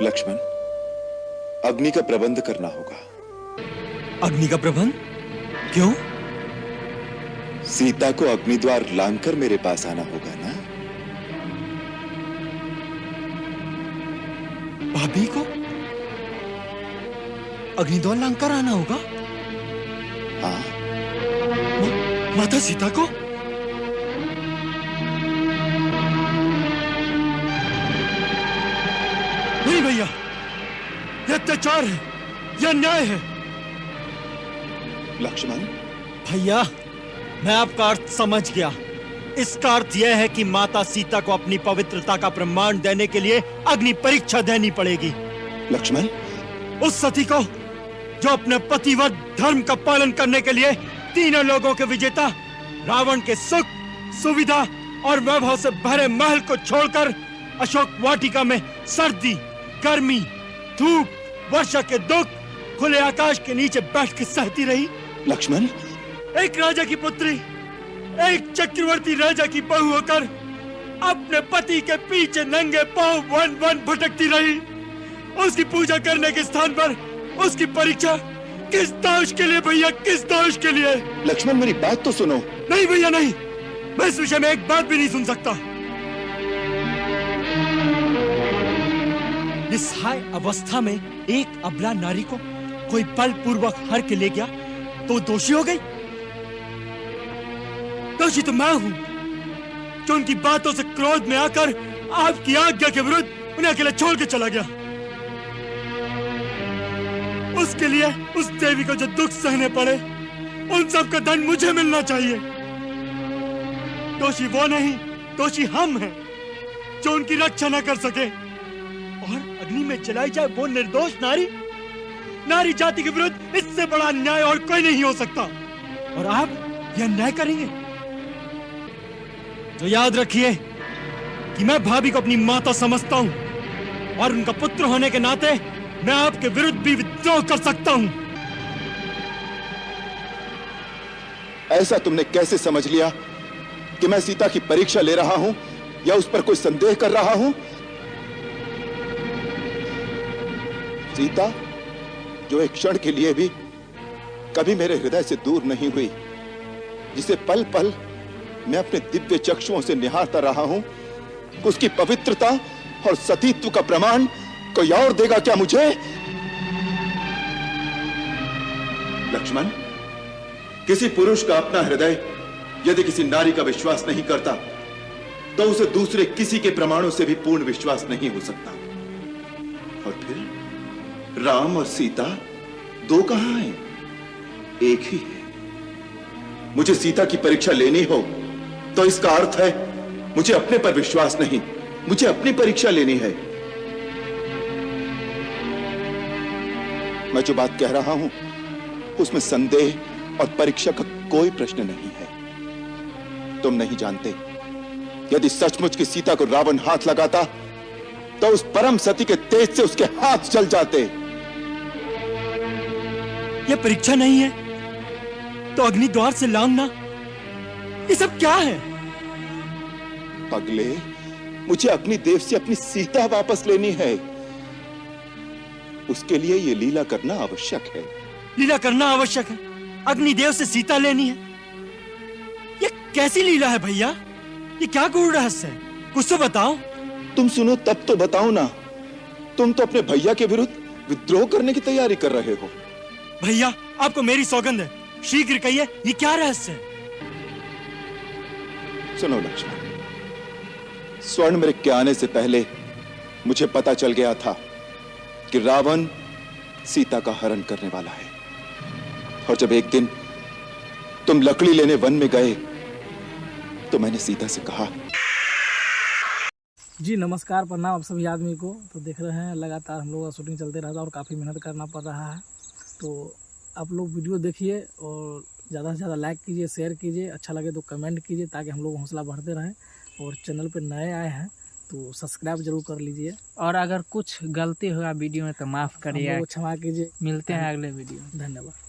लक्ष्मण, अग्नि का प्रबंध करना होगा। अग्नि का प्रबंध? क्यों? सीता को अग्निद्वार लांघकर मेरे पास आना होगा ना। भाभी को अग्निद्वार लांघकर आना होगा? हाँ। माता सीता को? नहीं भैया, यह अत्याचार है, यह अन्याय है। लक्ष्मण। भैया, मैं आपका अर्थ समझ गया। इसका अर्थ यह है कि माता सीता को अपनी पवित्रता का प्रमाण देने के लिए अग्नि परीक्षा देनी पड़ेगी। लक्ष्मण। उस सती को जो अपने पतिव्रत धर्म का पालन करने के लिए तीनों लोगों के विजेता रावण के सुख, सुविधा और वैभव से भरे महल को छोड़कर अशोक वाटिका में सर्दी, गर्मी, धूप, वर्षा के दुख खुले आकाश के नीचे बैठ के सहती रही। लक्ष्मण। एक राजा की पुत्री, एक चक्रवर्ती राजा की बहू होकर अपने पति के पीछे नंगे पांव वन वन भटकती रही। उसकी पूजा करने के स्थान पर उसकी परीक्षा किस दोष के लिए भैया, किस दोष के लिए? लक्ष्मण, मेरी बात तो सुनो। नहीं भैया नहीं, मैं इस विषय में एक बात भी नहीं सुन सकता। निस्सहाय अवस्था में एक अबला नारी को कोई बलपूर्वक हर के ले गया तो दोषी हो गई। दोषी तो मैं हूं जो उनकी बातों से क्रोध में आकर आपकी आज्ञा के विरुद्ध उन्हें अकेले छोड़ के चला गया। उसके लिए उस देवी को जो दुख सहने पड़े, उन सब का दंड मुझे मिलना चाहिए। दोषी वो नहीं, दोषी हम हैं जो उनकी रक्षा न कर सके। और अग्नि में जलाई जाए वो निर्दोष नारी, नारी जाति के विरुद्ध इससे बड़ा अन्याय और कोई नहीं हो सकता। और आप यह अन्याय करेंगे तो याद रखिए कि मैं भाभी को अपनी माता समझता हूं और उनका पुत्र होने के नाते मैं आपके विरुद्ध भी विद्रोह कर सकता हूं। ऐसा तुमने कैसे समझ लिया कि मैं सीता की परीक्षा ले रहा हूं या उस पर कोई संदेह कर रहा हूं? सीता जो एक क्षण के लिए भी कभी मेरे हृदय से दूर नहीं हुई, जिसे पल पल मैं अपने दिव्य चक्षुओं से निहारता रहा हूं, उसकी पवित्रता और सतीत्व का प्रमाण कोई और देगा क्या मुझे? लक्ष्मण, किसी पुरुष का अपना हृदय यदि किसी नारी का विश्वास नहीं करता तो उसे दूसरे किसी के प्रमाणों से भी पूर्ण विश्वास नहीं हो सकता। और फिर राम और सीता दो कहां हैं? एक ही है। मुझे सीता की परीक्षा लेनी हो तो इसका अर्थ है मुझे अपने पर विश्वास नहीं, मुझे अपनी परीक्षा लेनी है। मैं जो बात कह रहा हूं उसमें संदेह और परीक्षा का कोई प्रश्न नहीं है। तुम नहीं जानते, यदि सचमुच की सीता को रावण हाथ लगाता तो उस परम सती के तेज से उसके हाथ जल जाते। यह परीक्षा नहीं है तो अग्नि द्वार से लांघना, ये सब क्या है? पगले, मुझे अग्निदेव से अपनी सीता वापस लेनी है। उसके लिए यह लीला करना आवश्यक है। लीला करना आवश्यक है? अग्निदेव से सीता लेनी है? ये कैसी लीला है भैया? ये क्या गूढ़ रहस्य है? कुछ तो बताओ। तुम सुनो तब तो बताओ ना। तुम तो अपने भैया के विरुद्ध विद्रोह करने की तैयारी कर रहे हो। भैया, आपको मेरी सौगंध है, शीघ्र कहिए ये क्या रहस्य है? सुनो लक्ष्मण, स्वर्ण मृग के आने से पहले मुझे पता चल गया था कि रावण सीता का हरण करने वाला है। और जब एक दिन तुम लकड़ी लेने वन में गए तो मैंने सीता से कहा। जी नमस्कार, प्रणाम आप सभी आदमी को। तो देख रहे हैं लगातार हम लोग का शूटिंग चलते रहता है और काफ़ी मेहनत करना पड़ रहा है। तो आप लोग वीडियो देखिए और ज़्यादा से ज़्यादा लाइक कीजिए, शेयर कीजिए, अच्छा लगे तो कमेंट कीजिए ताकि हम लोग हौसला बढ़ते रहें। और चैनल पर नए आए हैं तो सब्सक्राइब जरूर कर लीजिए। और अगर कुछ गलती हुआ वीडियो में तो माफ़ करिए, क्षमा कीजिए। मिलते हैं अगले वीडियो में। धन्यवाद।